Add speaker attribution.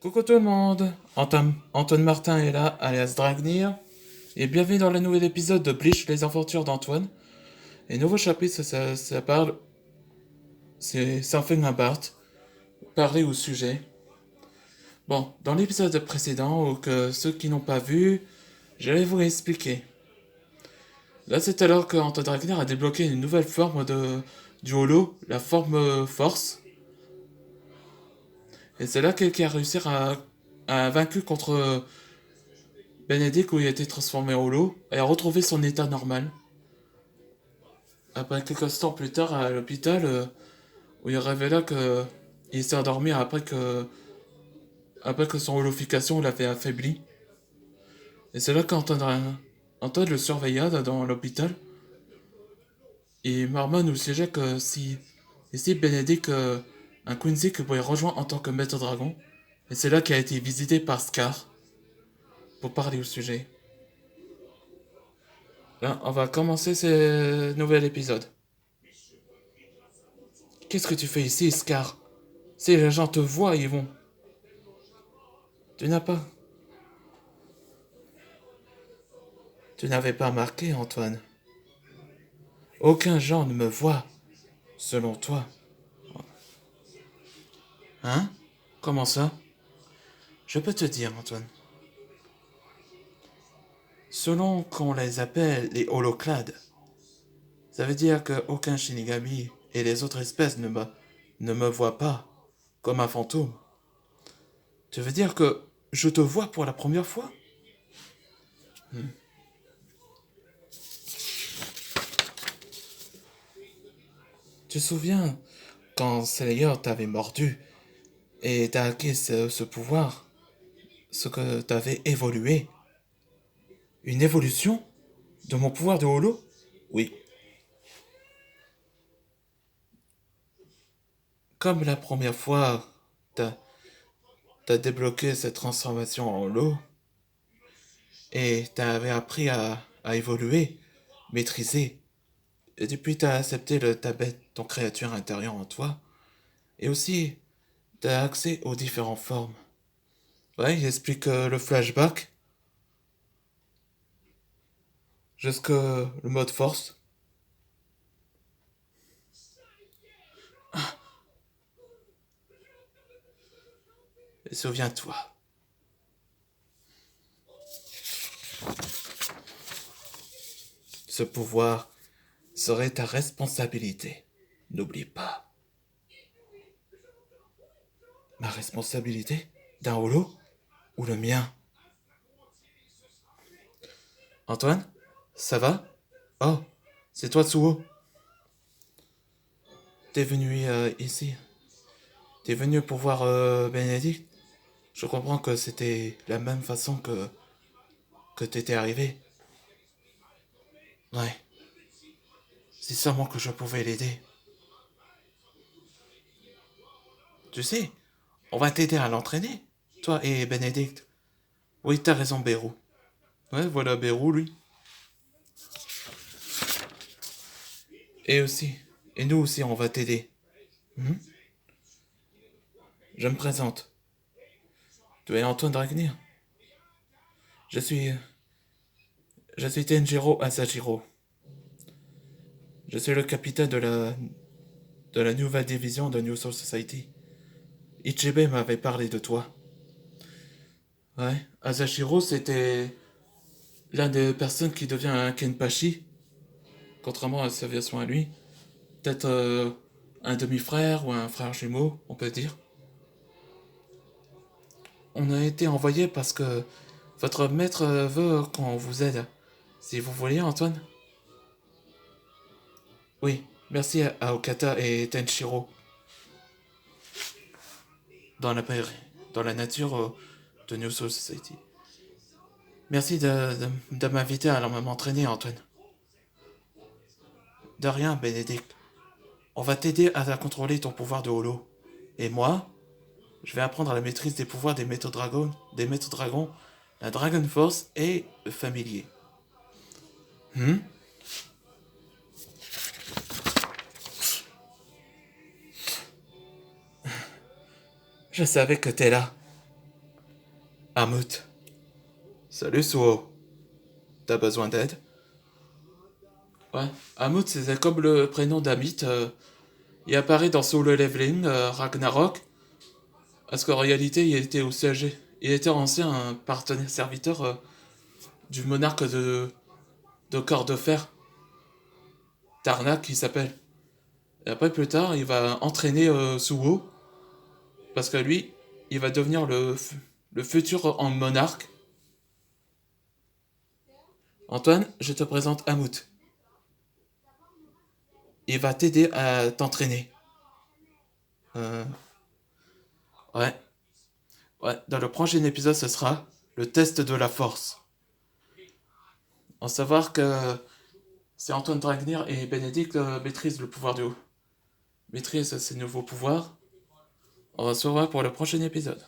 Speaker 1: Coucou tout le monde, Antoine Martin est là, alias Dragnir, et bienvenue dans le nouvel épisode de Bleach, les aventures d'Antoine. Et nouveau chapitre, ça parle, c'est Something About, parler au sujet. Bon, dans l'épisode précédent, ou que ceux qui n'ont pas vu, je vais vous expliquer. Là, c'est alors que Antoine Dragnir a débloqué une nouvelle forme du holo, la forme force. Et c'est là qu'il a réussi à vaincre contre Benedict où il a été transformé en holo et a retrouvé son état normal. Après quelques instants plus tard à l'hôpital, où il révéla que il s'est endormi après que son holofication l'avait affaibli. Et c'est là qu'Antoine le surveilla dans l'hôpital. Et Marmon nous suggère que si Benedict un Quincy que pourrait rejoindre en tant que maître dragon. Et c'est là qu'il a été visité par Scar pour parler au sujet. Là, on va commencer ce nouvel épisode. Qu'est-ce que tu fais ici, Scar? Si les gens te voient, ils vont. Tu n'as pas. Tu n'avais pas remarqué, Antoine. Aucun gens ne me voit, selon toi. Hein? Comment ça? Je peux te dire, Antoine. Selon qu'on les appelle les holoclades, ça veut dire qu'aucun Shinigami et les autres espèces ne me voient pas comme un fantôme. Tu veux dire que je te vois pour la première fois? Tu te souviens quand Slayer t'avait mordu et t'as acquis ce pouvoir, ce que t'avais évolué? Une évolution de mon pouvoir de holo? Oui. Comme la première fois, t'as t'as débloqué cette transformation en holo et t'avais appris à évoluer, maîtriser. Et depuis, t'as accepté ta bête, ton créature intérieure en toi. Et aussi, t'as accès aux différentes formes. Ouais, il explique le flashback jusque le mode force. Et souviens-toi, ce pouvoir serait ta responsabilité. N'oublie pas. Ma responsabilité? D'un holo? Ou le mien? Antoine? Ça va? Oh, c'est toi Tsuo. T'es venu ici. T'es venu pour voir Bénédicte. Je comprends que c'était la même façon que t'étais arrivé. Ouais. C'est seulement que je pouvais l'aider. Tu sais, on va t'aider à l'entraîner. Toi et Bénédicte. Oui, t'as raison, Bérou. Ouais, voilà Bérou, lui. Et aussi. Et nous aussi, on va t'aider. Mhm. Je me présente. Tu es Antoine Dragnir. Je suis. Je suis Tenjiro Asashiro. Je suis le capitaine de la nouvelle division de New Soul Society. Ichibei m'avait parlé de toi. Ouais. Asashiro, c'était l'un des personnes qui devient un Kenpachi, contrairement à sa version à lui. Peut-être un demi-frère ou un frère jumeau, on peut dire. On a été envoyé parce que votre maître veut qu'on vous aide. Si vous voulez, Antoine. Oui, merci à Okata et Tenshiro. Dans la, dans la nature de New Soul Society. Merci de m'inviter à m'entraîner, Antoine. De rien, Bénédicte. On va t'aider à contrôler ton pouvoir de holo. Et moi, je vais apprendre à la maîtrise des pouvoirs des maîtres dragons, la Dragon Force et le familier. Je savais que t'es là. Amut. Salut Suo. T'as besoin d'aide? Ouais, Amut c'est comme le prénom d'Amit. Il apparaît dans Solo Leveling, Ragnarok, parce qu'en réalité il était aussi âgé. Il était ancien un partenaire serviteur du monarque de corps de fer, Tarnak qui s'appelle. Et après plus tard il va entraîner Suo, parce que lui il va devenir le futur en monarque. Antoine, je te présente Amut. Il va t'aider à t'entraîner. Euh, ouais, ouais. Dans le prochain épisode, ce sera le test de la force. En savoir que c'est Antoine Dragnir et Bénédicte maîtrisent le pouvoir du haut. Maîtrisent ces nouveaux pouvoirs. On va se revoir pour le prochain épisode.